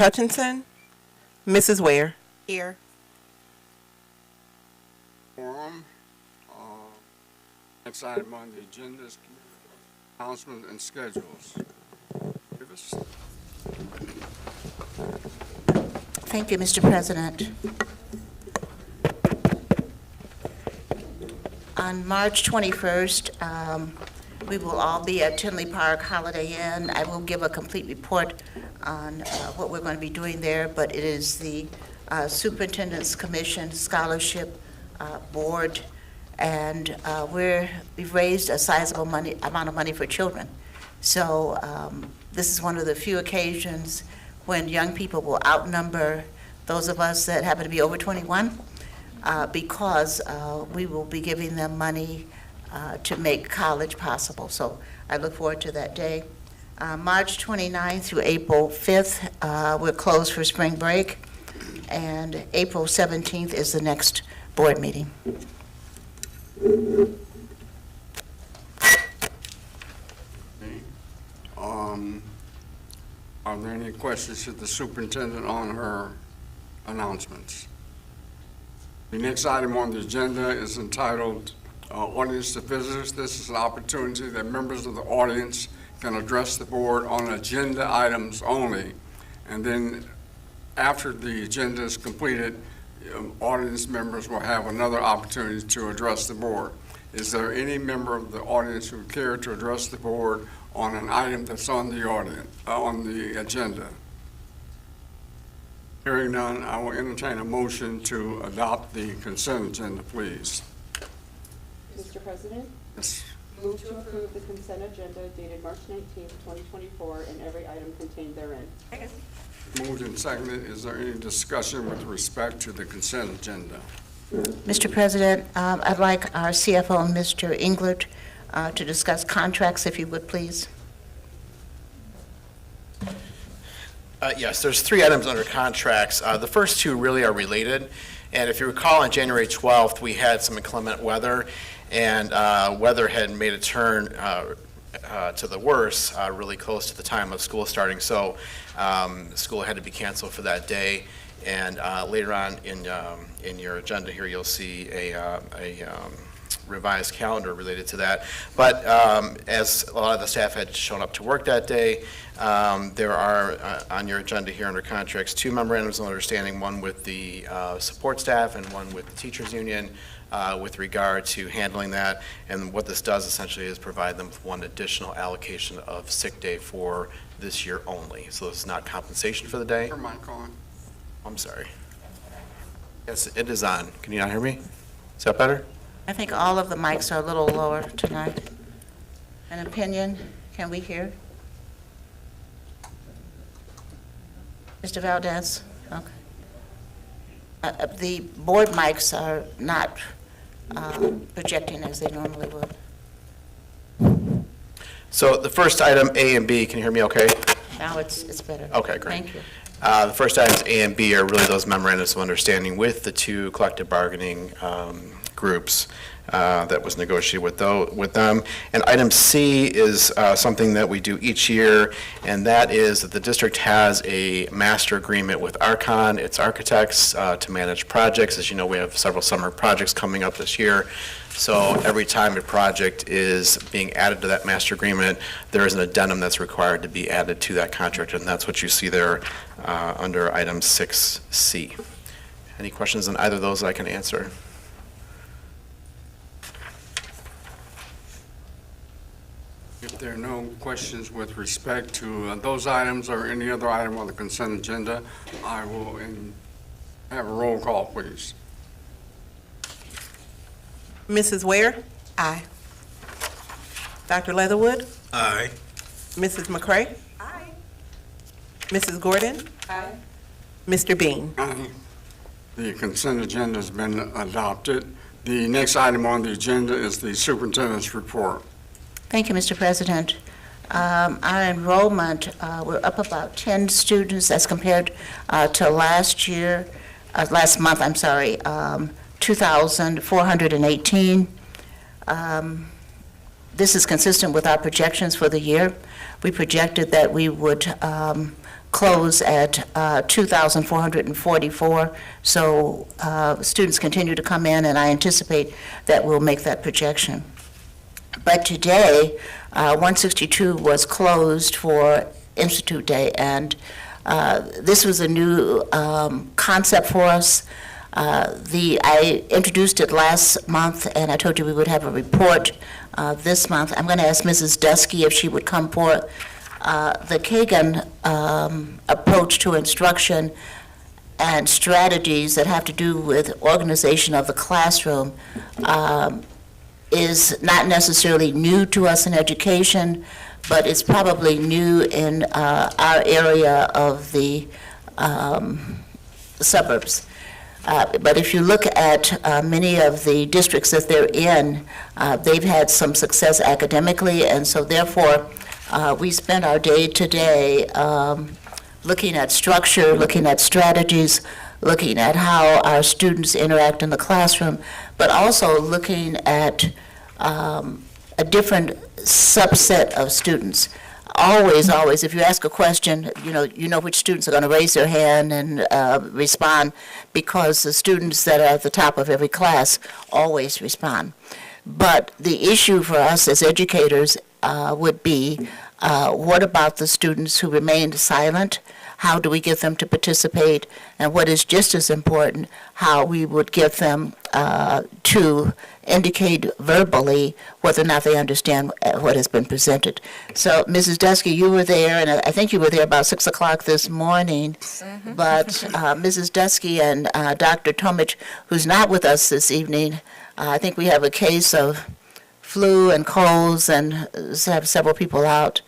Hutchinson. Mrs. Ware. Here. Forum. Next item on the agenda is announcements and schedules. Davis? Thank you, Mr. President. On March 21st, we will all be at Tinley Park Holiday Inn. I will give a complete report on what we're going to be doing there, but it is the Superintendent's Commission Scholarship Board, and we've raised a sizable amount of money for children. So this is one of the few occasions when young people will outnumber those of us that happen to be over 21, because we will be giving them money to make college possible. So I look forward to that day. March 29th through April 5th, we're closed for spring break, and April 17th is the next board meeting. Are there any questions to the superintendent on her announcements? The next item on the agenda is entitled Audience to Visitors. This is an opportunity that members of the audience can address the board on agenda items only. And then after the agenda is completed, audience members will have another opportunity to address the board. Is there any member of the audience who would care to address the board on an item that's on the agenda? Hearing none, I will entertain a motion to adopt the consent agenda, please. Mr. President, Yes. move to approve the consent agenda dated March 19th, 2024, and every item contained therein. Moved and seconded. Is there any discussion with respect to the consent agenda? Mr. President, I'd like our CFO, Mr. Englert, to discuss contracts, if you would, please. Yes, there's 3 items under contracts. The first 2 really are related. And if you recall, on January 12th, we had some inclement weather, and weather had made a turn to the worse really close to the time of school starting. So school had to be canceled for that day. And later on in your agenda here, you'll see a revised calendar related to that. But as a lot of the staff had shown up to work that day, there are on your agenda here under contracts 2 memorandums of understanding, one with the support staff and one with the teachers union with regard to handling that. And what this does essentially is provide them with 1 additional allocation of sick day for this year only. So this is not compensation for the day. Your mic on. I'm sorry. Yes, it is on. Can you not hear me? Is that better? I think all of the mics are a little lower tonight. An opinion, can we hear? Mr. Valdez? Okay. The board mics are not projecting as they normally would. So the first item, A and B, can you hear me okay? Now it's better. Okay, great. Thank you. The first items, A and B, are really those memorandums of understanding with the 2 collective bargaining groups that was negotiated with them. And item C is something that we do each year, and that is that the district has a master agreement with Archon, its architects, to manage projects. As you know, we have several summer projects coming up this year. So every time a project is being added to that master agreement, there is an addendum that's required to be added to that contract, and that's what you see there under item 6C. Any questions on either of those that I can answer? If there are no questions with respect to those items or any other item on the consent agenda, I will have a roll call, please. Mrs. Ware. Aye. Dr. Leatherwood. Aye. Mrs. McCray. Aye. Mrs. Gordon. Aye. Mr. Bean. Aye. The consent agenda has been adopted. The next item on the agenda is the superintendent's report. Thank you, Mr. President. Our enrollment, we're up about 10 students as compared to last month, 2,418. This is consistent with our projections for the year. We projected that we would close at 2,444. So students continue to come in, and I anticipate that we'll make that projection. But today, 162 was closed for Institute Day, and this was a new concept for us. I introduced it last month, and I told you we would have a report this month. I'm going to ask Mrs. Dusky if she would come forward. The Kagan approach to instruction and strategies that have to do with organization of the classroom is not necessarily new to us in education, but it's probably new in our area of the suburbs. But if you look at many of the districts that they're in, they've had some success academically, and so therefore, we spend our day today looking at structure, looking at strategies, looking at how our students interact in the classroom, but also looking at a different subset of students. Always, if you ask a question, you know which students are going to raise their hand and respond, because the students that are at the top of every class always respond. But the issue for us as educators would be, what about the students who remained silent? How do we get them to participate? And what is just as important, how we would get them to indicate verbally whether or not they understand what has been presented. So, Mrs. Dusky, you were there, and I think you were there about 6 o'clock this morning. But Mrs. Dusky and Dr. Tomich, who's not with us this evening, I think we have a case of flu and colds and have several people out.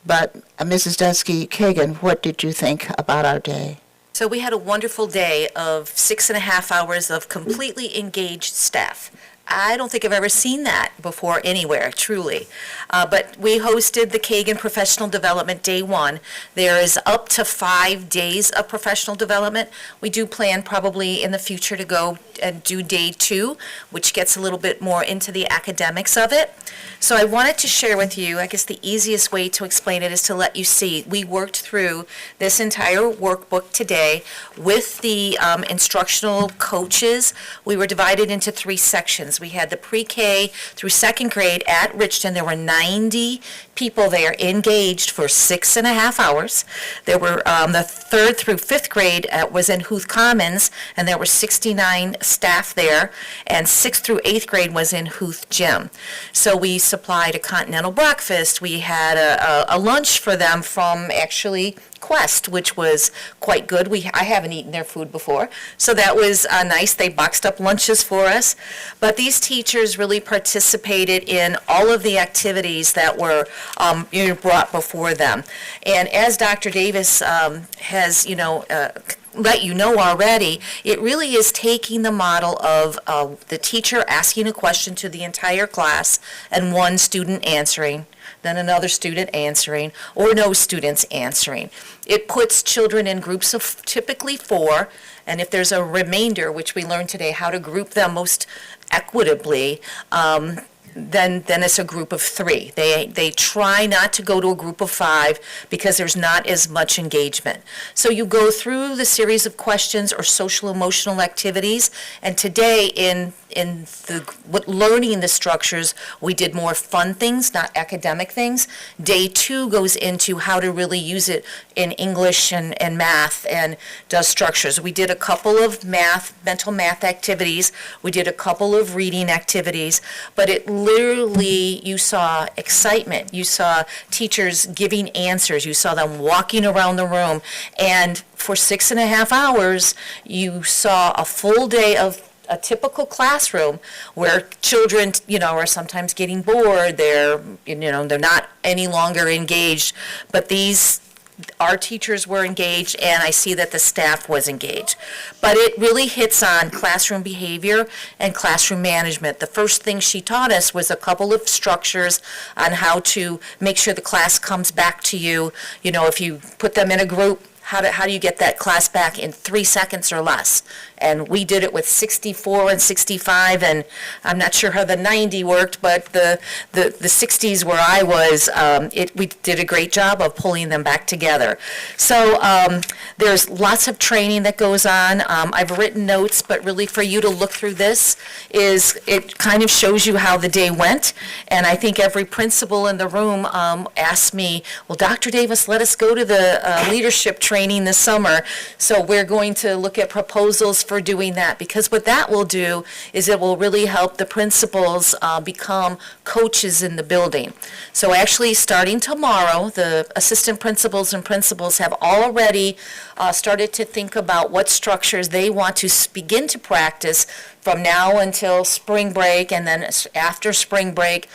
But Mrs. Dusky, Kagan, what did you think about our day? So we had a wonderful day of 6.5 hours of completely engaged staff. I don't think I've ever seen that before anywhere, truly. But we hosted the Kagan Professional Development Day 1. There is up to 5 days of professional development. We do plan probably in the future to go and do Day 2, which gets a little bit more into the academics of it. So I wanted to share with you, I guess the easiest way to explain it is to let you see. We worked through this entire workbook today with the instructional coaches. We were divided into 3 sections. We had the pre-K through 2nd grade at Richton. There were 90 people there engaged for 6.5 hours. There were the 3rd through 5th grade was in Huth Commons, and there were 69 staff there, and 6th through 8th grade was in Huth Gym. So we supplied a continental breakfast. We had a lunch for them from actually Quest, which was quite good. I haven't eaten their food before, so that was nice. They boxed up lunches for us. But these teachers really participated in all of the activities that were brought before them. And as Dr. Davis has, let you know already, it really is taking the model of the teacher asking a question to the entire class and one student answering, then another student answering, or no students answering. It puts children in groups of typically 4, and if there's a remainder, which we learned today, how to group them most equitably, then it's a group of 3. They try not to go to a group of 5 because there's not as much engagement. So you go through the series of questions or social emotional activities, and today in learning the structures, we did more fun things, not academic things. Day 2 goes into how to really use it in English and math and does structures. We did a couple of mental math activities. We did a couple of reading activities, but it literally, you saw excitement. You saw teachers giving answers. You saw them walking around the room. And for 6.5 hours, you saw a full day of a typical classroom where children, are sometimes getting bored. They're not any longer engaged. But our teachers were engaged, and I see that the staff was engaged. But it really hits on classroom behavior and classroom management. The first thing she taught us was a couple of structures on how to make sure the class comes back to you. If you put them in a group, How do you get that class back in 3 seconds or less? And we did it with 64 and 65, and I'm not sure how the 90 worked, but the 60s where I was, we did a great job of pulling them back together. So there's lots of training that goes on. I've written notes, but really for you to look through this it kind of shows you how the day went. And I think every principal in the room asked me, well, Dr. Davis, let us go to the leadership training this summer. So we're going to look at proposals for doing that, because what that will do is it will really help the principals become coaches in the building. So actually, starting tomorrow, the assistant principals and principals have already started to think about what structures they want to begin to practice from now until spring break, and then after spring break,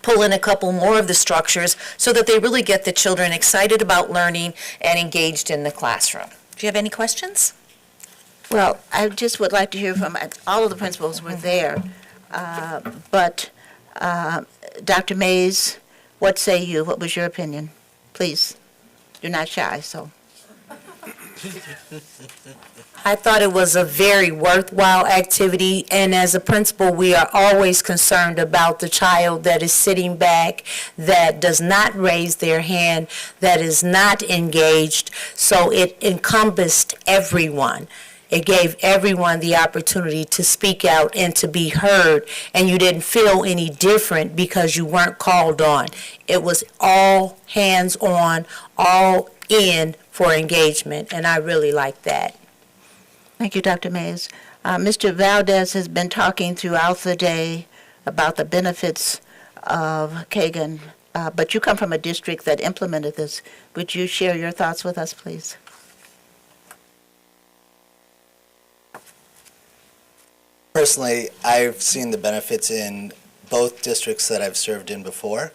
pull in a couple more of the structures so that they really get the children excited about learning and engaged in the classroom. Do you have any questions? Well, I just would like to hear from, all of the principals were there, but Dr. Mays, what say you? What was your opinion? Please, you're not shy, so. I thought it was a very worthwhile activity, and as a principal, we are always concerned about the child that is sitting back, that does not raise their hand, that is not engaged, so it encompassed everyone. It gave everyone the opportunity to speak out and to be heard, and you didn't feel any different because you weren't called on. It was all hands on, all in for engagement, and I really like that. Thank you, Dr. Mays. Mr. Valdez has been talking throughout the day about the benefits of Kagan, but you come from a district that implemented this. Would you share your thoughts with us, please? Personally, I've seen the benefits in both districts that I've served in before,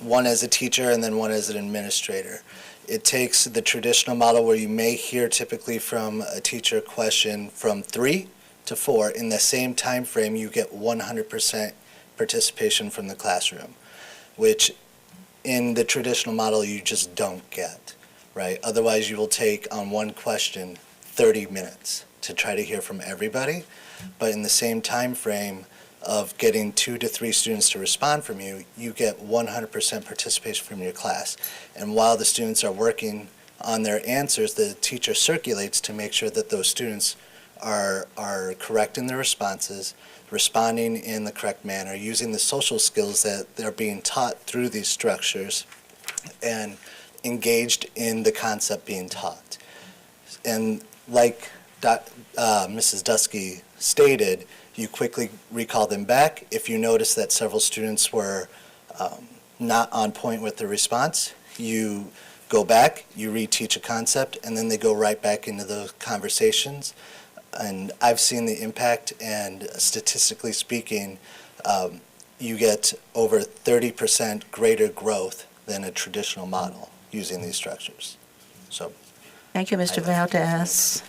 one as a teacher and then one as an administrator. It takes the traditional model where you may hear typically from a teacher question from 3 to 4. In the same time frame, you get 100% participation from the classroom, which in the traditional model you just don't get, right? Otherwise, you will take on one question 30 minutes to try to hear from everybody, but in the same time frame of getting 2 to 3 students to respond from you, you get 100% participation from your class. And while the students are working on their answers, the teacher circulates to make sure that those students are correct in their responses, responding in the correct manner, using the social skills that they're being taught through these structures, and engaged in the concept being taught. And like Mrs. Dusky stated, you quickly recall them back. If you notice that several students were not on point with the response, you go back, you reteach a concept, and then they go right back into those conversations. And I've seen the impact, and statistically speaking, you get over 30% greater growth than a traditional model using these structures. So, Thank you, Mr. Valdez.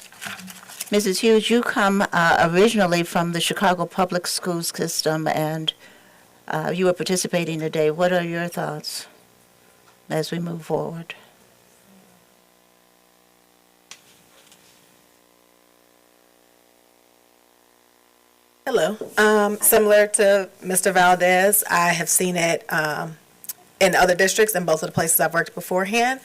Mrs. Hughes, you come originally from the Chicago Public School System, and you were participating today. What are your thoughts as we move forward? Hello. Similar to Mr. Valdez, I have seen it in other districts in both of the places I've worked beforehand.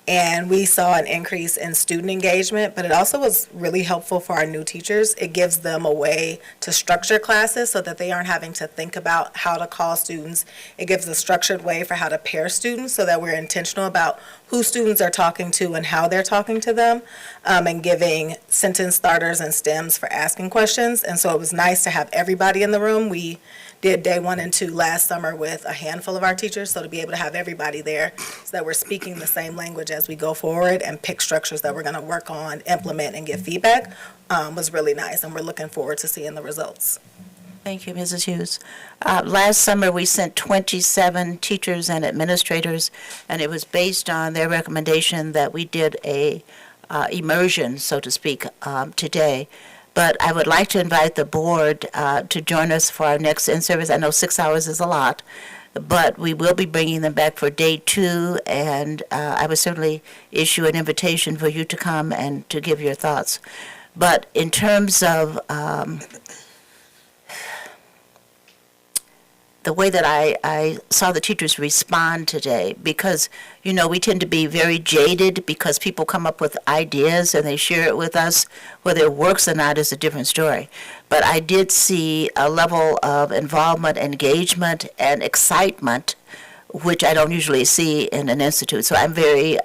And we saw an increase in student engagement, but it also was really helpful for our new teachers. It gives them a way to structure classes so that they aren't having to think about how to call students. It gives a structured way for how to pair students so that we're intentional about who students are talking to and how they're talking to them, and giving sentence starters and stems for asking questions. And so it was nice to have everybody in the room. We did day 1 and 2 last summer with a handful of our teachers, so to be able to have everybody there so that we're speaking the same language as we go forward and pick structures that we're going to work on, implement, and get feedback was really nice, and we're looking forward to seeing the results. Thank you, Mrs. Hughes. Last summer, we sent 27 teachers and administrators, and it was based on their recommendation that we did a immersion, so to speak, today. But I would like to invite the board to join us for our next in-service. I know 6 hours is a lot, but we will be bringing them back for day 2, and I would certainly issue an invitation for you to come and to give your thoughts. But in terms of the way that I saw the teachers respond today, because, you know, we tend to be very jaded because people come up with ideas and they share it with us. Whether it works or not is a different story. But I did see a level of involvement, engagement, and excitement, which I don't usually see in an institute. So I'm very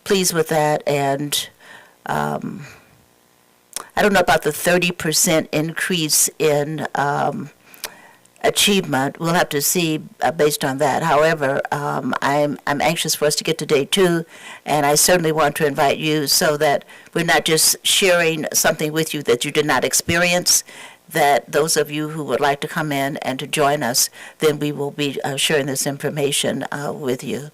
pleased with that, and I don't know about the 30% increase in achievement. We'll have to see based on that. However, I'm anxious for us to get to day 2, and I certainly want to invite you so that we're not just sharing something with you that you did not experience, that those of you who would like to come in and to join us, then we will be sharing this information with you.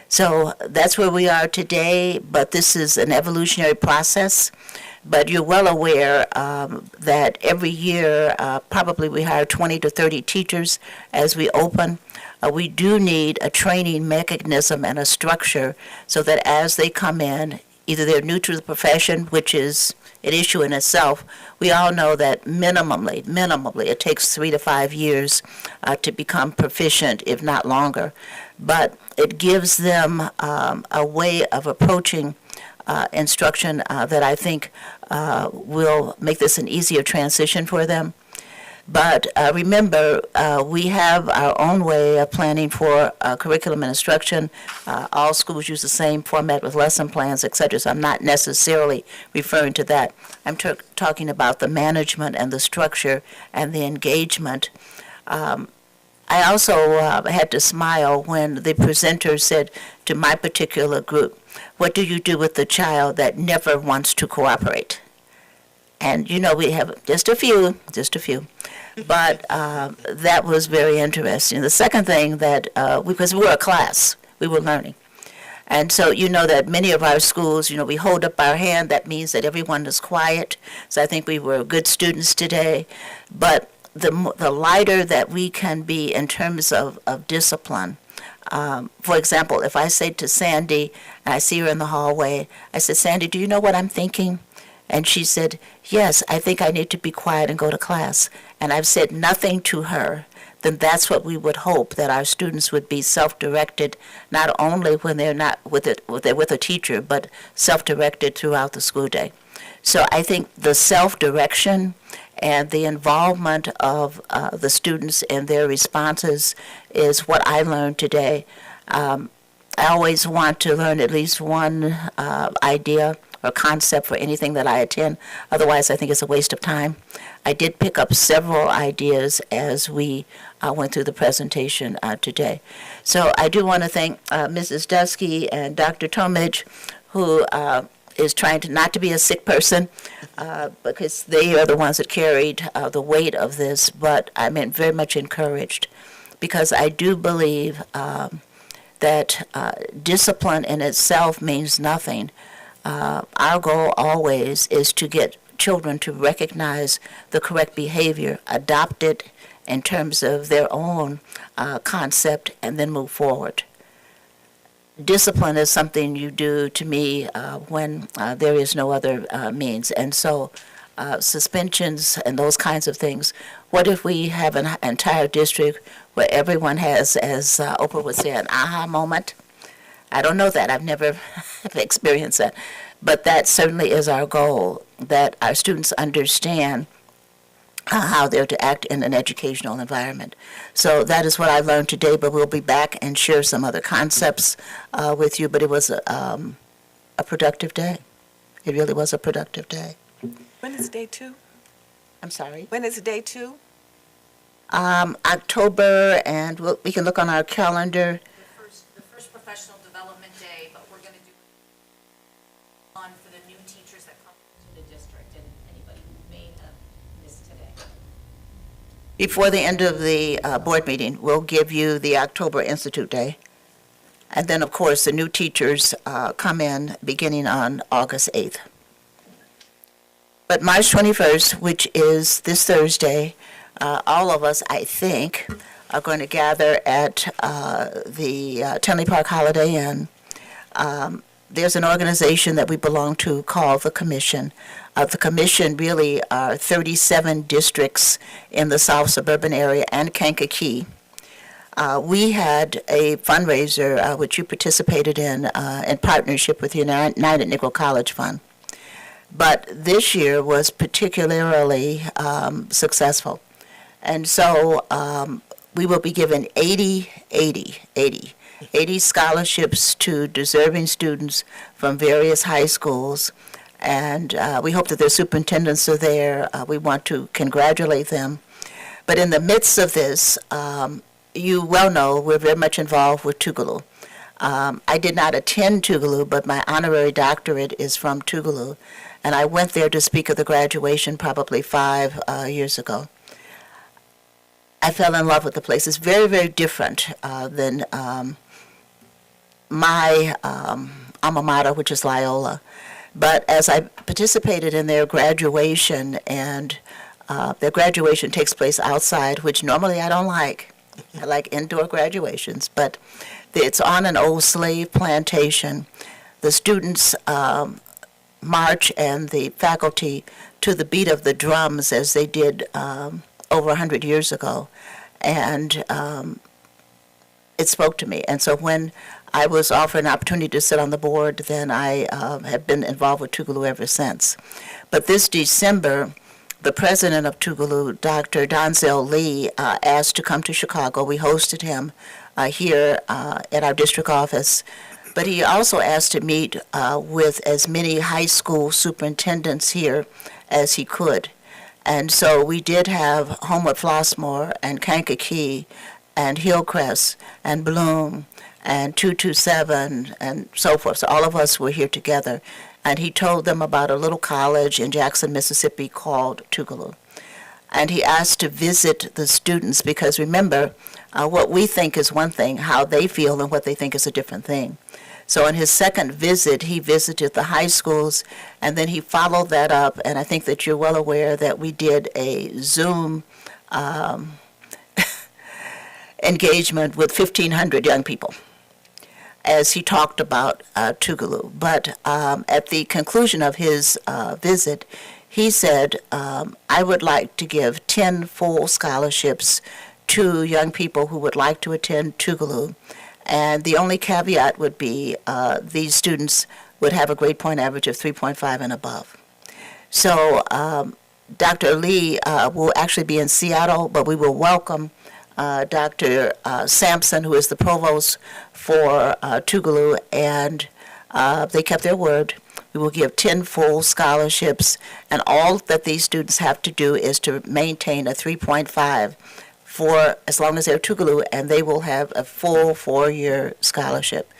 So that's where we are today, but this is an evolutionary process. But you're well aware that every year, probably we hire 20 to 30 teachers as we open. We do need a training mechanism and a structure so that as they come in, either they're new to the profession, which is an issue in itself. We all know that minimally, it takes 3 to 5 years to become proficient, if not longer. But it gives them a way of approaching instruction that I think will make this an easier transition for them. But remember, we have our own way of planning for curriculum and instruction. All schools use the same format with lesson plans, et cetera, so I'm not necessarily referring to that. I'm talking about the management and the structure and the engagement. I also had to smile when the presenter said to my particular group, "What do you do with the child that never wants to cooperate?" And, you know, we have just a few. But that was very interesting. The second thing that, because we were a class, we were learning. And so you know that many of our schools, you know, we hold up our hand. That means that everyone is quiet. So I think we were good students today. But the lighter that we can be in terms of discipline. For example, if I say to Sandy, and I see her in the hallway, I said, "Sandy, do you know what I'm thinking?" And she said, "Yes, I think I need to be quiet and go to class." And I've said nothing to her. Then that's what we would hope, that our students would be self-directed, not only when they're not they're with a teacher, but self-directed throughout the school day. So I think the self-direction and the involvement of the students in their responses is what I learned today. I always want to learn at least one idea or concept for anything that I attend. Otherwise, I think it's a waste of time. I did pick up several ideas as we went through the presentation today. So I do want to thank Mrs. Dusky and Dr. Tomich, who is trying to not to be a sick person, because they are the ones that carried the weight of this. But I'm very much encouraged, because I do believe that discipline in itself means nothing. Our goal always is to get children to recognize the correct behavior, adopt it in terms of their own concept, and then move forward. Discipline is something you do, to me, when there is no other means. And so suspensions and those kinds of things, what if we have an entire district where everyone has, as Oprah would say, an aha moment? I don't know that. I've never experienced that. But that certainly is our goal, that our students understand how they're to act in an educational environment. So that is what I learned today, but we'll be back and share some other concepts with you. But it was a productive day. It really was a productive day. When is day 2? I'm sorry. When is day 2? October, and we can look on our calendar. The first professional development day, but we're going to do on for the new teachers that come to the district, and anybody who may have missed today. Before the end of the board meeting, we'll give you the October Institute Day. And then, of course, the new teachers come in beginning on August 8th. But March 21st, which is this Thursday, all of us, I think, are going to gather at the Tinley Park Holiday Inn. There's an organization that we belong to called the Commission. The Commission really are 37 districts in the South Suburban area and Kankakee. We had a fundraiser, which you participated in partnership with the United Negro College Fund. But this year was particularly successful. And so we will be giving 80 scholarships to deserving students from various high schools. And we hope that their superintendents are there. We want to congratulate them. But in the midst of this, you well know we're very much involved with Tougaloo. I did not attend Tougaloo, but my honorary doctorate is from Tougaloo. And I went there to speak at the graduation probably 5 years ago. I fell in love with the place. It's very, very different than my alma mater, which is Loyola. But as I participated in their graduation, and their graduation takes place outside, which normally I don't like. I like indoor graduations, but it's on an old slave plantation. The students march and the faculty to the beat of the drums as they did over 100 years ago. And it spoke to me. And so when I was offered an opportunity to sit on the board, then I have been involved with Tougaloo ever since. But this December, the president of Tougaloo, Dr. Donzel Lee, asked to come to Chicago. We hosted him here at our district office. But he also asked to meet with as many high school superintendents here as he could. And so we did have Homewood Flossmoor and Kankakee and Hillcrest and Bloom and 227 and so forth. So all of us were here together. And he told them about a little college in Jackson, Mississippi called Tougaloo. And he asked to visit the students because remember, what we think is one thing, how they feel and what they think is a different thing. So on his second visit, he visited the high schools, and then he followed that up, and I think that you're well aware that we did a Zoom engagement with 1,500 young people as he talked about Tougaloo. But at the conclusion of his visit, he said, I would like to give 10 full scholarships to young people who would like to attend Tougaloo. And the only caveat would be these students would have a grade point average of 3.5 and above. So Dr. Lee will actually be in Seattle, but we will welcome Dr. Sampson, who is the provost for Tougaloo, and they kept their word. We will give 10 full scholarships, and all that these students have to do is to maintain a 3.5 for as long as they're Tougaloo, and they will have a full 4-year scholarship.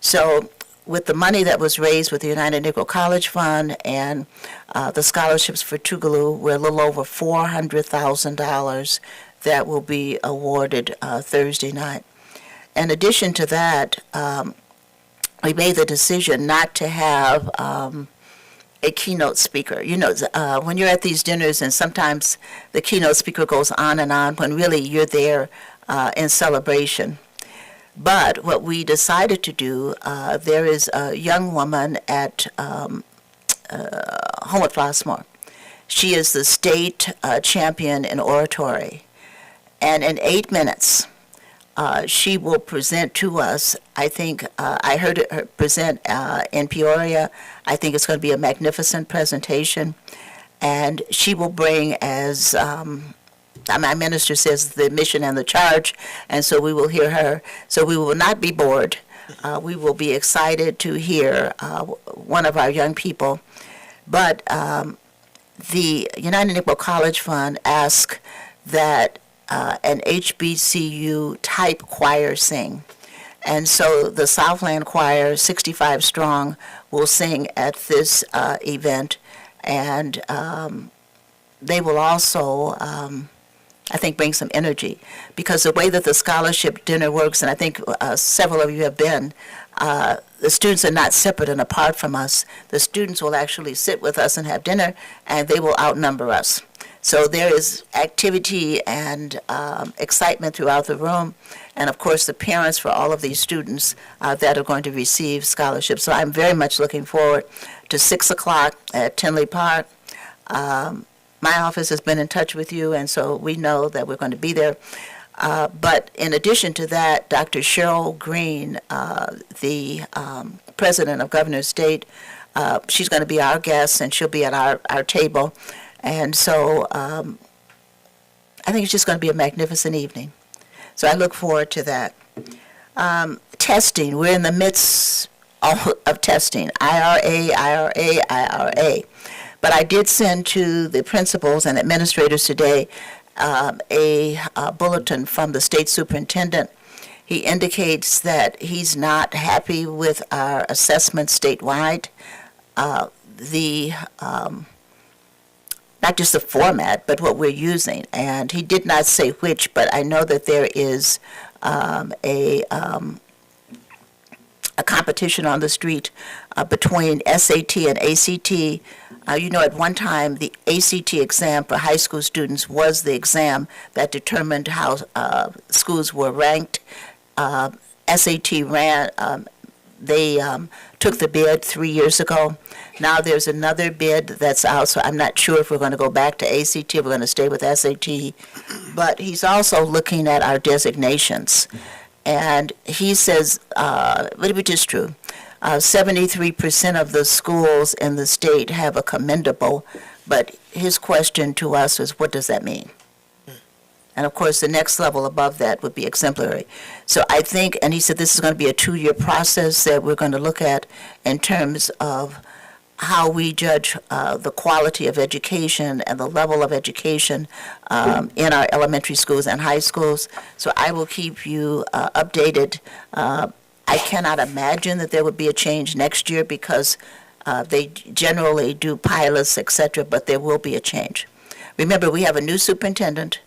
So with the money that was raised with the United Negro College Fund and the scholarships for Tougaloo, we're a little over $400,000 that will be awarded Thursday night. In addition to that, we made the decision not to have a keynote speaker. You know, when you're at these dinners and sometimes the keynote speaker goes on and on when really you're there in celebration. But what we decided to do, there is a young woman at Homewood Flossmoor. She is the state champion in oratory. And in 8 minutes, she will present to us, I think, I heard her present in Peoria. I think it's going to be a magnificent presentation. And she will bring, as my minister says, the mission and the charge, and so we will hear her. So we will not be bored. We will be excited to hear one of our young people. But the United Negro College Fund asked that an HBCU type choir sing. And so the Southland Choir, 65 strong, will sing at this event. And they will also, I think, bring some energy. Because the way that the scholarship dinner works, and I think several of you have been, the students are not separate and apart from us. The students will actually sit with us and have dinner, and they will outnumber us. So there is activity and excitement throughout the room, and of course, the parents for all of these students that are going to receive scholarships. So I'm very much looking forward to 6 o'clock at Tinley Park. My office has been in touch with you, and so we know that we're going to be there. But in addition to that, Dr. Cheryl Green, the president of Governor's State, she's going to be our guest, and she'll be at our table. And so I think it's just going to be a magnificent evening. So I look forward to that. Testing, we're in the midst of testing, IRA. But I did send to the principals and administrators today a bulletin from the state superintendent. He indicates that he's not happy with our assessment statewide. Not just the format, but what we're using. And he did not say which, but I know that there is a competition on the street between SAT and ACT. At one time, the ACT exam for high school students was the exam that determined how schools were ranked. SAT they took the bid 3 years ago. Now there's another bid that's out, so I'm not sure if we're going to go back to ACT, if we're going to stay with SAT. But he's also looking at our designations. And he says, which is true, 73% of the schools in the state have a commendable, but his question to us is, what does that mean? And of course, the next level above that would be exemplary. So I think, and he said this is going to be a 2-year process that we're going to look at in terms of how we judge the quality of education and the level of education in our elementary schools and high schools. So I will keep you updated. I cannot imagine that there would be a change next year because they generally do pilots, et cetera, but there will be a change. Remember, we have a new superintendent.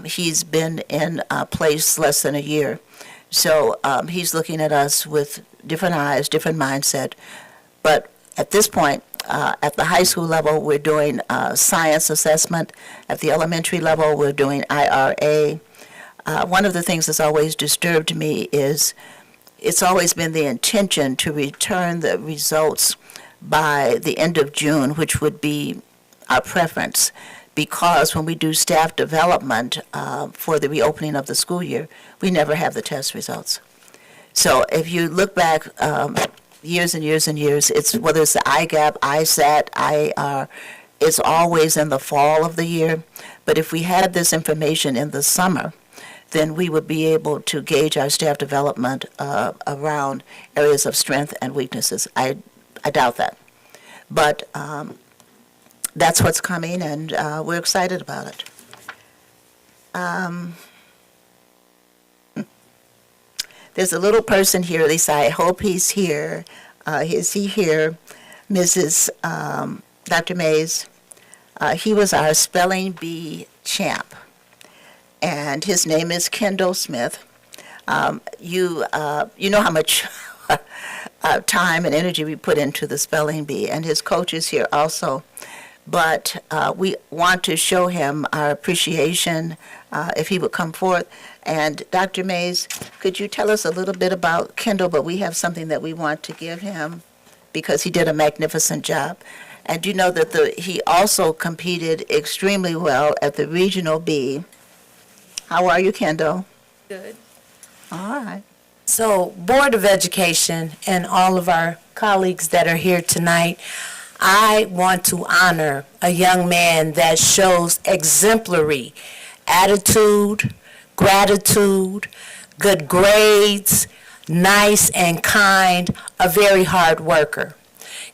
He's been in place less than a year. So he's looking at us with different eyes, different mindset. But at this point, at the high school level, we're doing science assessment. At the elementary level, we're doing IRA. One of the things that's always disturbed me is it's always been the intention to return the results by the end of June, which would be our preference, because when we do staff development for the reopening of the school year, we never have the test results. So if you look back years and years and years, it's whether it's the IGAP, ISAT, IR, it's always in the fall of the year. But if we had this information in the summer, then we would be able to gauge our staff development around areas of strength and weaknesses. I doubt that. But that's what's coming, and we're excited about it. There's a little person here, at least I hope he's here. Is he here? Mrs. Dr. Mays. He was our spelling bee champ, and his name is Kendall Smith. You know how much time and energy we put into the spelling bee, and his coach is here also. But we want to show him our appreciation if he would come forth. And Dr. Mays, could you tell us a little bit about Kendall? But we have something that we want to give him because he did a magnificent job. And you know that he also competed extremely well at the Regional B. How are you, Kendall? Good. All right. So, Board of Education and all of our colleagues that are here tonight, I want to honor a young man that shows exemplary attitude, gratitude, good grades, nice and kind, a very hard worker.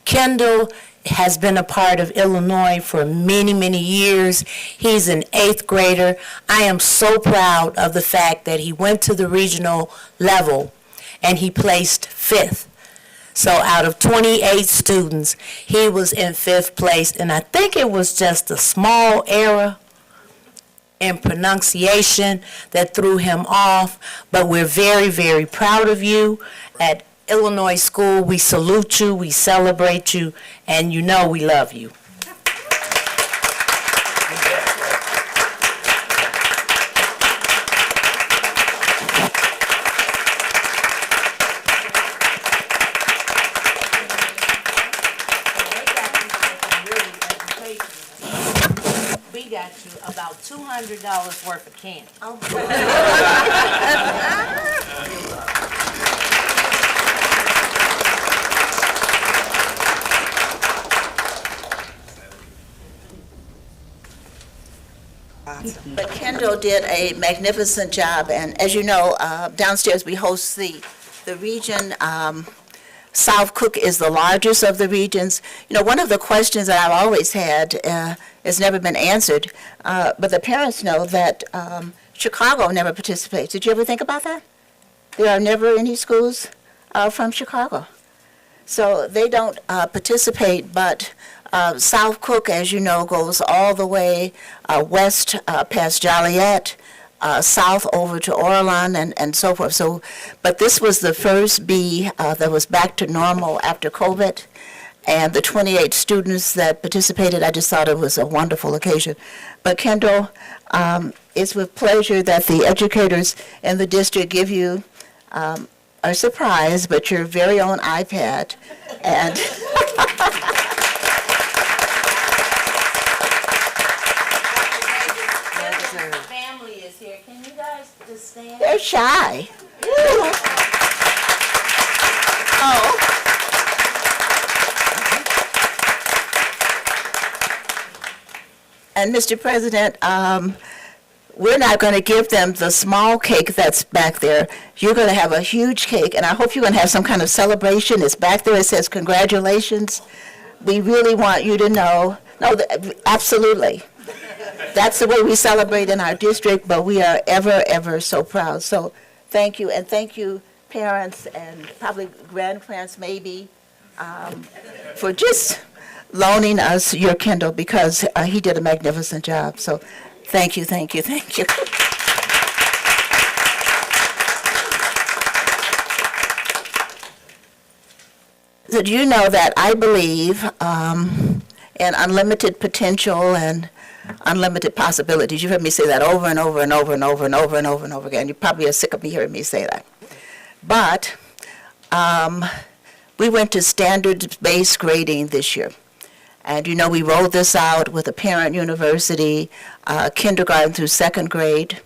Kendall has been a part of Illinois for many, many years. He's an 8th grader. I am so proud of the fact that he went to the regional level and he placed 5th. So out of 28 students, he was in 5th place, and I think it was just a small error in pronunciation that threw him off, but we're very, very proud of you. At Illinois School, we salute you, we celebrate you, and you know we love you. we got you about $200 worth of candy. But Kendall did a magnificent job, and as you know, downstairs we host the region. South Cook is the largest of the regions. You know, one of the questions that I've always had has never been answered, but the parents know that Chicago never participates. Did you ever think about that? There are never any schools from Chicago. So they don't participate, but South Cook, as you know, goes all the way west past Joliet, south over to Orland and so forth. So, but this was the first B that was back to normal after COVID. And the 28 students that participated, I just thought it was a wonderful occasion. But Kendall, it's with pleasure that the educators in the district give you a surprise, but your very own iPad. And Family is here. Can you guys just stand? they're shy. Oh. And Mr. President, we're not going to give them the small cake that's back there. You're going to have a huge cake, and I hope you're going to have some kind of celebration. It's back there. It says congratulations. We really want you to know. No, absolutely. That's the way we celebrate in our district, but we are ever, ever so proud. So thank you, and thank you, parents and probably grandparents maybe, for just loaning us your Kindle, because he did a magnificent job. So thank you, thank you, thank you. So do you know that I believe in unlimited potential and unlimited possibilities? You've heard me say that over and over and over and over and over and over and over again. You probably are sick of me hearing me say that. But we went to standards-based grading this year. And you know, we rolled this out with a parent university, kindergarten through second grade.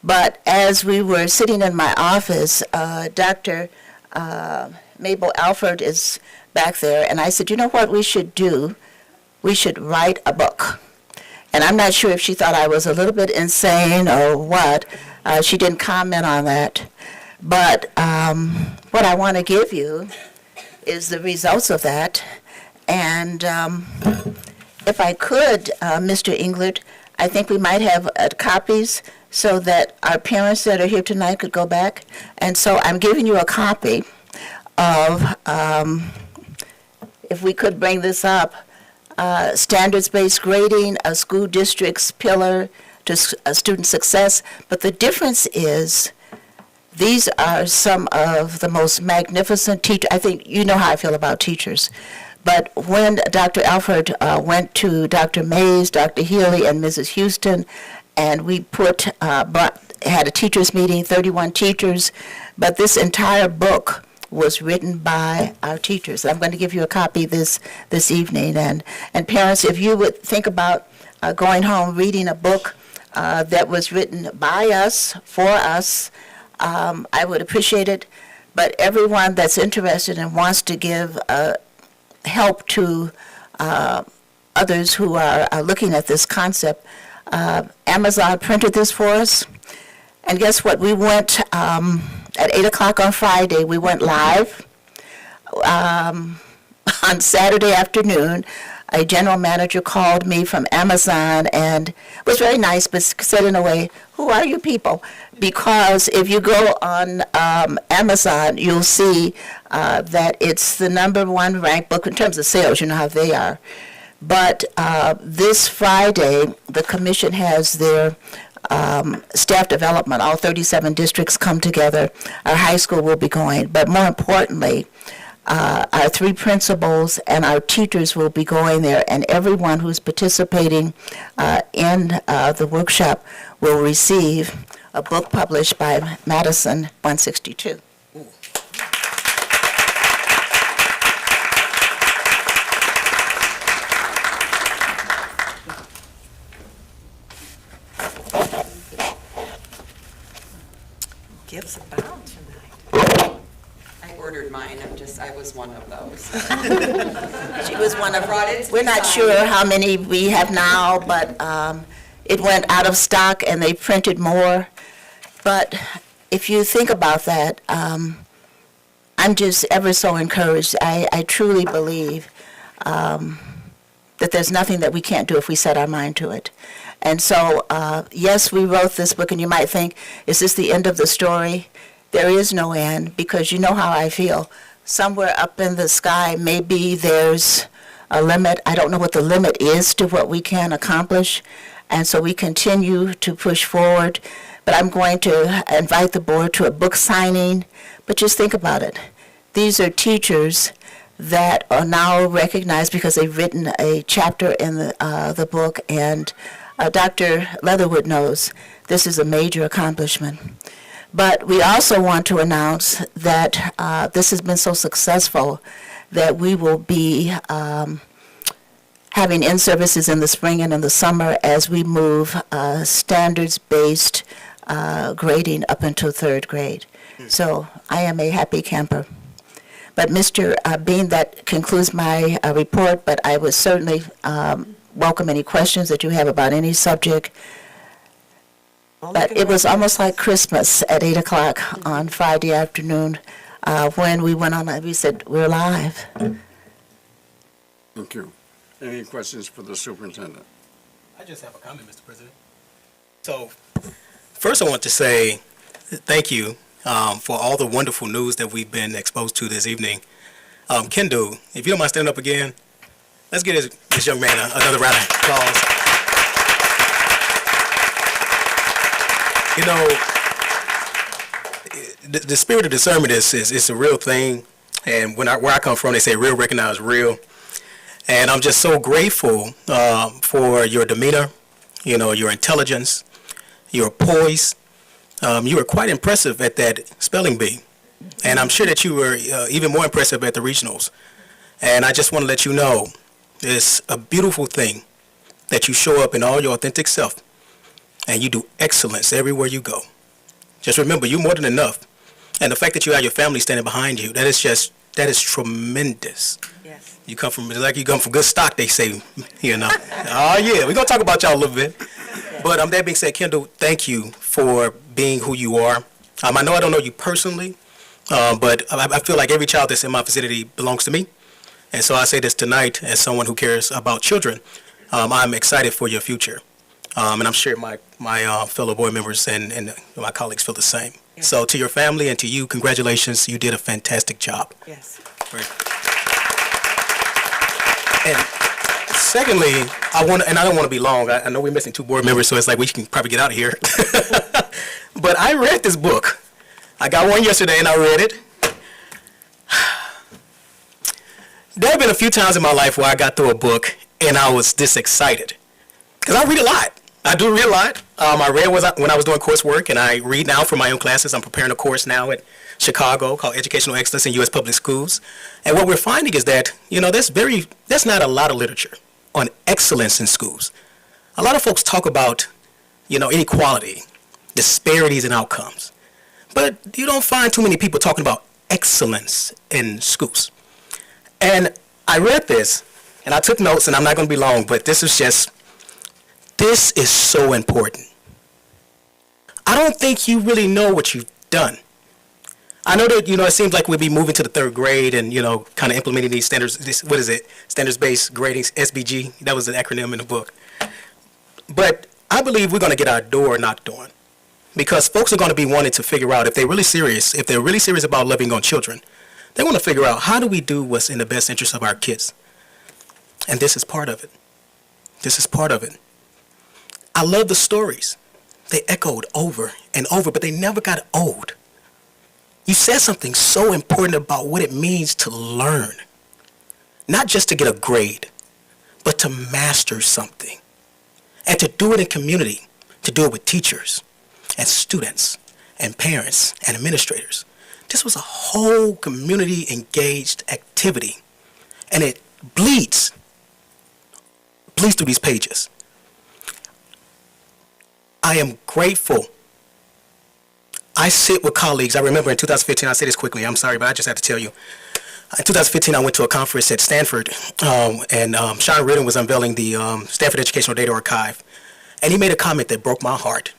But as we were sitting in my office, Dr. Mabel Alford is back there, and I said, you know what we should do? We should write a book. And I'm not sure if she thought I was a little bit insane or what. She didn't comment on that. But what I want to give you is the results of that. And if I could, Mr. Englert, I think we might have copies so that our parents that are here tonight could go back. And so I'm giving you a copy of, if we could bring this up, standards-based grading, a school district's pillar to student success. But the difference is, these are some of the most magnificent teachers. I think you know how I feel about teachers. But when Dr. Alford went to Dr. Mays, Dr. Healy, and Mrs. Houston, and we had a teachers meeting, 31 teachers, but this entire book was written by our teachers. I'm going to give you a copy this evening. And parents, if you would think about going home, reading a book that was written by us, for us, I would appreciate it. But everyone that's interested and wants to give help to others who are looking at this concept, Amazon printed this for us. And guess what? We went at 8 o'clock on Friday, we went live. On Saturday afternoon, a general manager called me from Amazon, and it was very nice, but said in a way, who are you people? Because if you go on Amazon, you'll see that it's the #1 ranked book in terms of sales. You know how they are. But this Friday, the commission has their staff development. All 37 districts come together. Our high school will be going. But more importantly, our 3 principals and our teachers will be going there, and everyone who's participating in the workshop will receive a book published by Madison 162. mine. I was one of those. She was one of, brought it to we're not sign. sure how many we have now, but it went out of stock and they printed more. But if you think about that, I'm just ever so encouraged. I truly believe that there's nothing that we can't do if we set our mind to it. And so, yes, we wrote this book, and you might think, is this the end of the story? There is no end, because you know how I feel. Somewhere up in the sky, maybe there's a limit. I don't know what the limit is to what we can accomplish, and so we continue to push forward. But I'm going to invite the board to a book signing. But just think about it. These are teachers that are now recognized because they've written a chapter in the book, and Dr. Leatherwood knows this is a major accomplishment. But we also want to announce that this has been so successful that we will be having in-services in the spring and in the summer as we move standards-based grading up into third grade. So I am a happy camper. But Mr. Bean, that concludes my report, but I would certainly welcome any questions that you have about any subject. But it was almost like Christmas at 8 o'clock on Friday afternoon when we went on, we said, we're live. Thank you. Any questions for the superintendent? I just have a comment, Mr. President. So, first I want to say thank you for all the wonderful news that we've been exposed to this evening. Kendall, if you don't mind standing up again, let's give this young man another round of applause. You know, the spirit of discernment is a real thing, and where I come from, they say real recognize real. And I'm just so grateful for your demeanor, you know, your intelligence, your poise. You were quite impressive at that spelling bee. And I'm sure that you were even more impressive at the regionals. And I just want to let you know, it's a beautiful thing that you show up in all your authentic self. And you do excellence everywhere you go. Just remember, you're more than enough. And the fact that you have your family standing behind you, that is tremendous. Yes. You come from good stock, they say, you know. Oh, yeah, we're going to talk about y'all a little bit. But that being said, Kendall, thank you for being who you are. I know I don't know you personally, but I feel like every child that's in my vicinity belongs to me. And so I say this tonight as someone who cares about children. I'm excited for your future. And I'm sure my fellow board members and my colleagues feel the same. Yes. So to your family and to you, congratulations. You did a fantastic job. Yes. Great. And secondly, I don't want to be long. I know we're missing two board members, so it's like we can probably get out of here. But I read this book. I got one yesterday and I read it. There have been a few times in my life where I got through a book and I was this excited. Because I read a lot. I do read a lot. I read when I was doing coursework, and I read now for my own classes. I'm preparing a course now at Chicago called Educational Excellence in U.S. Public Schools. And what we're finding is that, you know, there's not a lot of literature on excellence in schools. A lot of folks talk about, you know, inequality, disparities in outcomes. But you don't find too many people talking about excellence in schools. And I read this, and I took notes, and I'm not going to be long, but this is so important. I don't think you really know what you've done. I know that, you know, it seems like we'll be moving to the third grade and, you know, kind of implementing these standards, standards-based grading, SBG. That was an acronym in the book. But I believe we're going to get our door knocked on because folks are going to be wanting to figure out if they're really serious about loving on children, they want to figure out how do we do what's in the best interest of our kids. And this is part of it. This is part of it. I love the stories. They echoed over and over, but they never got old. You said something so important about what it means to learn. Not just to get a grade, but to master something. And to do it in community, to do it with teachers and students and parents and administrators. This was a whole community engaged activity. And it bleeds through these pages. I am grateful I sit with colleagues. I remember in 2015, I'll say this quickly, I'm sorry, but I just have to tell you. In 2015, I went to a conference at Stanford, and Sean Ridden was unveiling the Stanford Educational Data Archive. And he made a comment that broke my heart.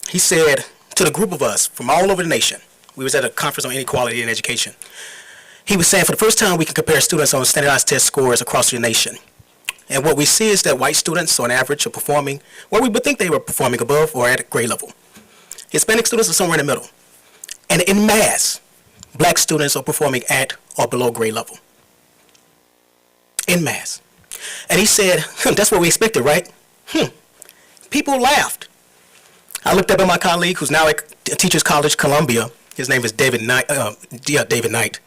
He said to the group of us from all over the nation, we was at a conference on inequality in education. He was saying for the first time we can compare students on standardized test scores across the nation. And what we see is that white students on average are performing where we would think they were performing above or at grade level. Hispanic students are somewhere in the middle. And in mass, black students are performing at or below grade level. In mass. And he said, that's what we expected, right? People laughed. I looked up at my colleague who's now at Teachers College, Columbia. His name is David Knight. David Knight.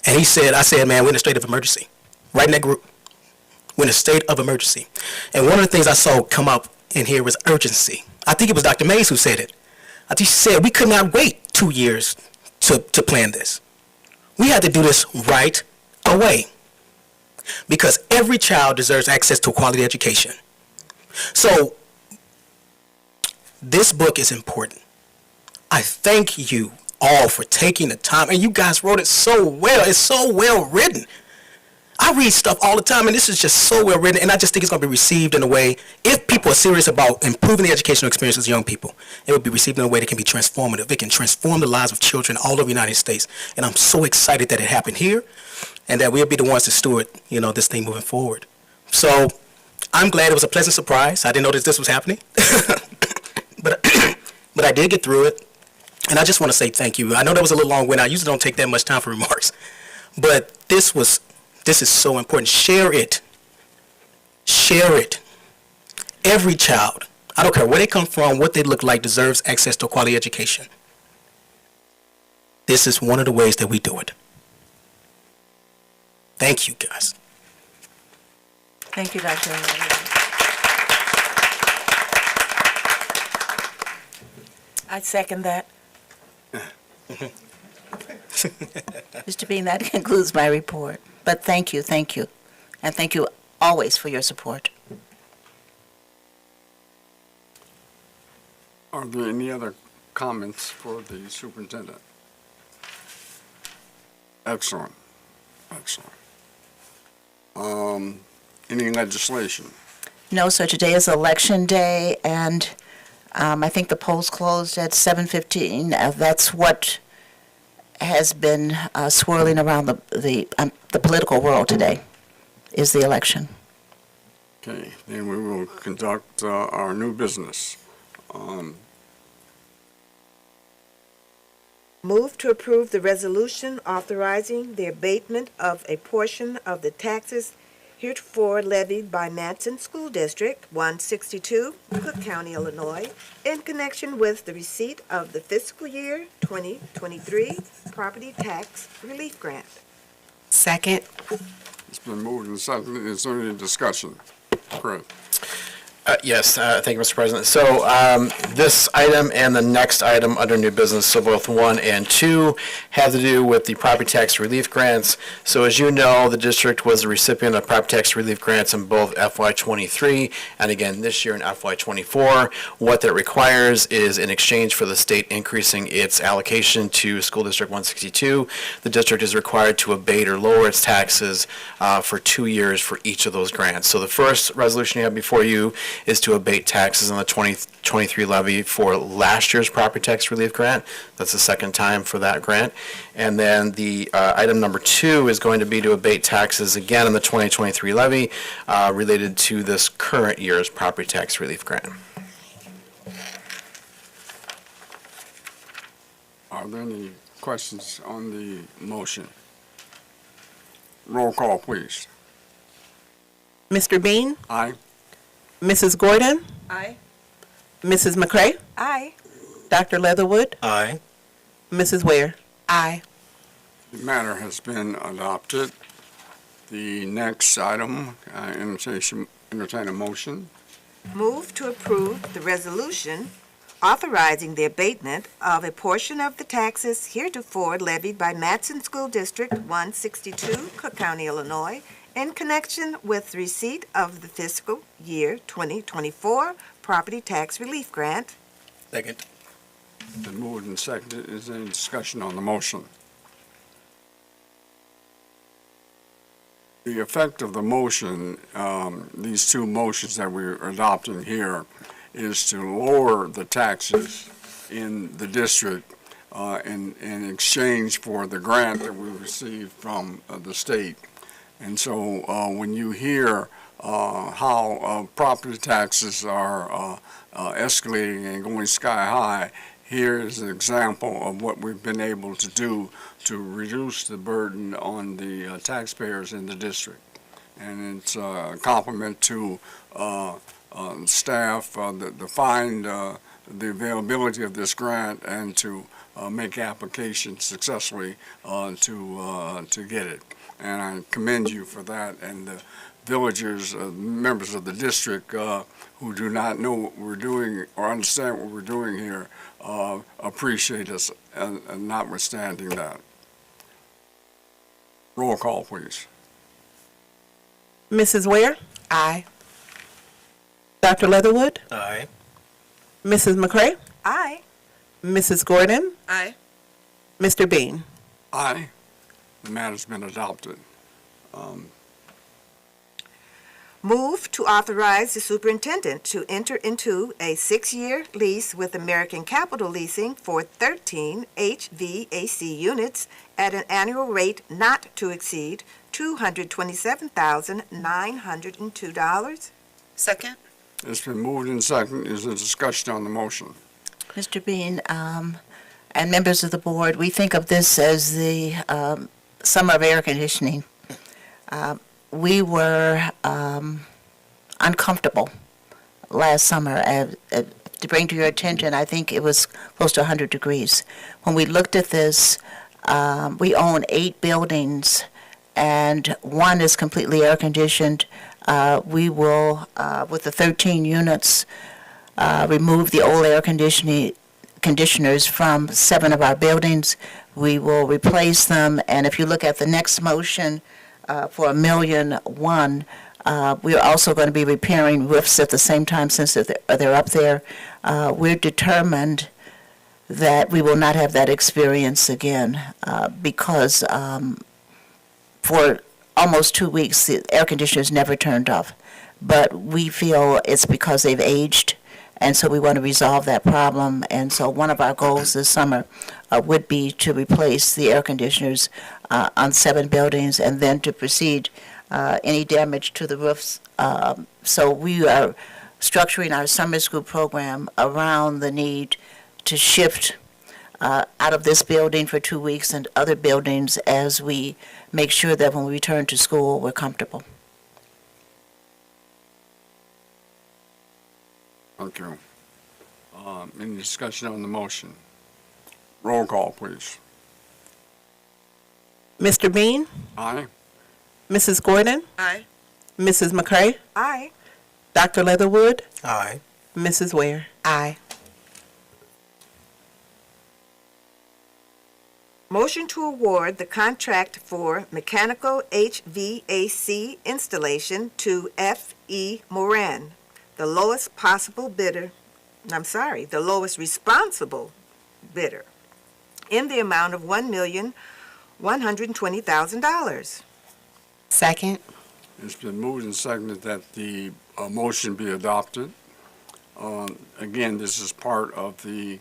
And he said, I said, man, we're in a state of emergency. Right in that group. We're in a state of emergency. And one of the things I saw come up in here was urgency. I think it was Dr. Mays who said it. I think she said we could not wait 2 years to plan this. We had to do this right away. Because every child deserves access to a quality education. So, this book is important. I thank you all for taking the time, and you guys wrote it so well. It's so well written. I read stuff all the time, and this is just so well written, and I just think it's going to be received in a way, if people are serious about improving the educational experiences of young people, it will be received in a way that can be transformative. It can transform the lives of children all over the United States, and I'm so excited that it happened here, and that we'll be the ones to steward, this thing moving forward. So, I'm glad it was a pleasant surprise. I didn't know that this was happening. But I did get through it, and I just want to say thank you. I know that was a little long-winded. I usually don't take that much time for remarks, but this is so important. Share it. Share it. Every child, I don't care where they come from, what they look like, deserves access to a quality education. This is one of the ways that we do it. Thank you, guys. Thank you, Dr. I second that. Mr. Bean, that concludes my report. But thank you. And thank you always for your support. Are there any other comments for the superintendent? Excellent. Any legislation? No, sir, today is Election Day, and I think the polls closed at 7:15. That's what has been swirling around the political world today, is the election. Okay, then we will conduct our new business. Move to approve the resolution authorizing the abatement of a portion of the taxes heretofore levied by Matson School District 162, Cook County, Illinois, in connection with the receipt of the fiscal year 2023 property tax relief grant. Second. It's been moved and seconded. Is there any discussion? Chris? Yes, thank you, Mr. President. So this item and the next item under new business, so both 1 and 2, have to do with the property tax relief grants. So as you know, the district was the recipient of property tax relief grants in both FY23 and again this year in FY24. What that requires is in exchange for the state increasing its allocation to School District 162, the district is required to abate or lower its taxes for 2 years for each of those grants. So the first resolution you have before you is to abate taxes on the 2023 levy for last year's property tax relief grant. That's the second time for that grant. And then the item number 2 is going to be to abate taxes again on the 2023 levy related to this current year's property tax relief grant. Are there any questions on the motion? Roll call, please. Mr. Bean? Aye. Mrs. Gordon? Aye. Mrs. McCray? Aye. Dr. Leatherwood? Aye. Mrs. Ware? Aye. The matter has been adopted. The next item, entertain a motion. Move to approve the resolution authorizing the abatement of a portion of the taxes heretofore levied by Matson School District 162, Cook County, Illinois, in connection with receipt of the fiscal year 2024 property tax relief grant. Second. Been moved and seconded. Is there any discussion on the motion? The effect of the motion, these two motions that we're adopting here, is to lower the taxes in the district in exchange for the grant that we received from the state. And so when you hear how property taxes are escalating and going sky high, here is an example of what we've been able to do to reduce the burden on the taxpayers in the district. And it's a compliment to staff that find the availability of this grant and to make applications successfully to get it. And I commend you for that, and the villagers, members of the district who do not know what we're doing or understand what we're doing here appreciate us, and notwithstanding that. Roll call, please. Mrs. Ware? Aye. Dr. Leatherwood? Aye. Mrs. McCray? Aye. Mrs. Gordon? Aye. Mr. Bean? Aye. The matter's been adopted. Move to authorize the superintendent to enter into a 6-year lease with American Capital Leasing for 13 HVAC units at an annual rate not to exceed $227,902. Second? It's been moved and seconded. Is there discussion on the motion? Mr. Bean, and members of the board, we think of this as the summer of air conditioning. We were uncomfortable last summer. To bring to your attention, I think it was close to 100 degrees. When we looked at this, we own 8 buildings, and one is completely air-conditioned. We will, with the 13 units, remove the old air conditioners from 7 of our buildings. We will replace them, and if you look at the next motion, for $1.1 million, we are also going to be repairing roofs at the same time since they're up there. We're determined that we will not have that experience again because for almost 2 weeks, the air conditioners never turned off. But we feel it's because they've aged, and so we want to resolve that problem. And so one of our goals this summer would be to replace the air conditioners on 7 buildings and then to proceed any damage to the roofs. So we are structuring our summer school program around the need to shift out of this building for 2 weeks and other buildings as we make sure that when we return to school, we're comfortable. Thank you. Any discussion on the motion? Roll call, please. Mr. Bean? Aye. Mrs. Gordon? Aye. Mrs. McCray? Aye. Dr. Leatherwood? Aye. Mrs. Ware? Aye. Motion to award the contract for mechanical HVAC installation to F.E. Moran, the lowest responsible bidder, in the amount of $1,120,000. Second. It's been moved and seconded that the motion be adopted. Again, this is part of the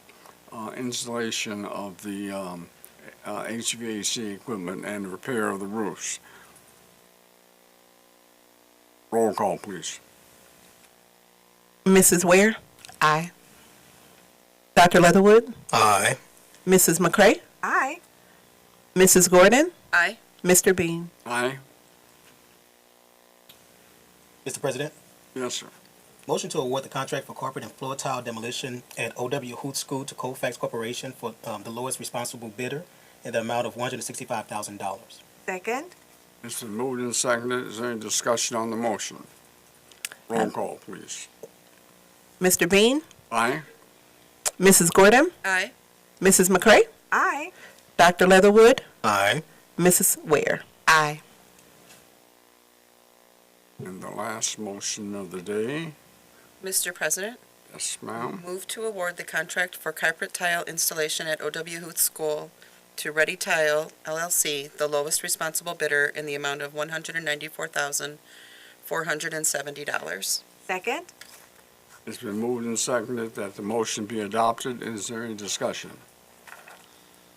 installation of the HVAC equipment and repair of the roofs. Roll call, please. Mrs. Ware? Aye. Dr. Leatherwood? Aye. Mrs. McCray? Aye. Mrs. Gordon? Aye. Mr. Bean? Aye. Mr. President, Yes, sir. motion to award the contract for carpet and floor tile demolition at O.W. Hoot School to Colfax Corporation for the lowest responsible bidder in the amount of $165,000. Second. It's been moved and seconded. Is there any discussion on the motion? Roll call, please. Mr. Bean? Aye. Mrs. Gordon? Aye. Mrs. McCray? Aye. Dr. Leatherwood? Aye. Mrs. Ware? Aye. And the last motion of the day, Mr. President, Yes, ma'am. Move to award the contract for carpet tile installation at O.W. Huth School to Ready Tile LLC, the lowest responsible bidder, in the amount of $194,470. Second? It's been moved and seconded that the motion be adopted. Is there any discussion?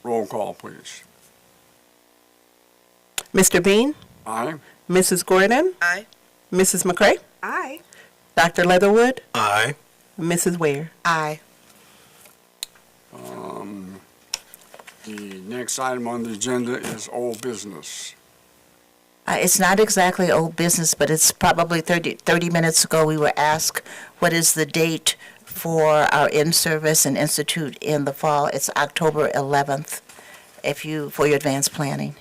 Roll call, please. Mr. Bean, Aye. Mrs. Gordon, Aye. Mrs. McCray, Aye. Dr. Leatherwood, Aye. Mrs. Ware. Aye. The next item on the agenda is old business. It's not exactly old business, but it's probably 30 minutes ago, we were asked, what is the date for our in-service and institute in the fall? It's October 11th, for your advanced planning.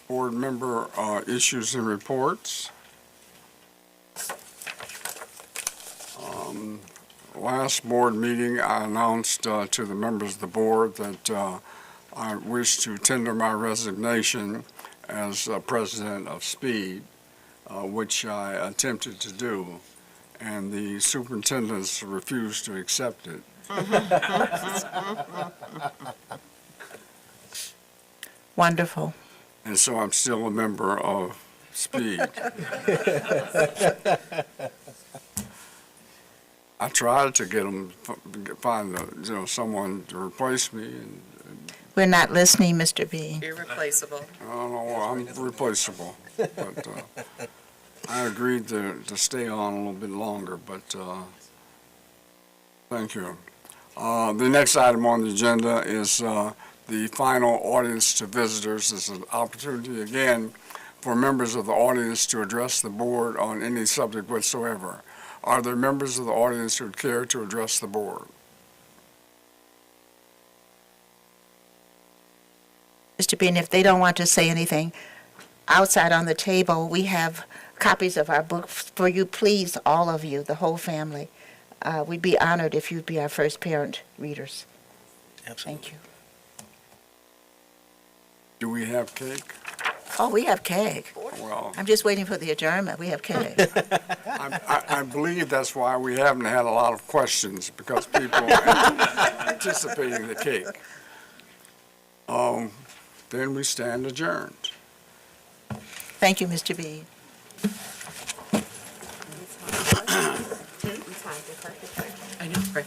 Board member issues and reports. Last board meeting, I announced to the members of the board that I wish to tender my resignation as president of SPEED, which I attempted to do, and the superintendents refused to accept it. Wonderful. And so I'm still a member of SPEED. I tried to get them, find someone to replace me, and We're not listening, Mr. B. Irreplaceable. I don't know, I'm replaceable. But I agreed to stay on a little bit longer, but thank you. The next item on the agenda is the final audience to visitors. This is an opportunity again for members of the audience to address the board on any subject whatsoever. Are there members of the audience who would care to address the board? Mr. Bean, if they don't want to say anything, outside on the table, we have copies of our book for you. Please, all of you, the whole family. We'd be honored if you'd be our first parent readers. Thank you. Do we have cake? Oh, we have cake. Well, I'm just waiting for the adjournment. We have cake. I believe that's why we haven't had a lot of questions, because people are anticipating the cake. Then we stand adjourned. Thank you, Mr. B. I know, right?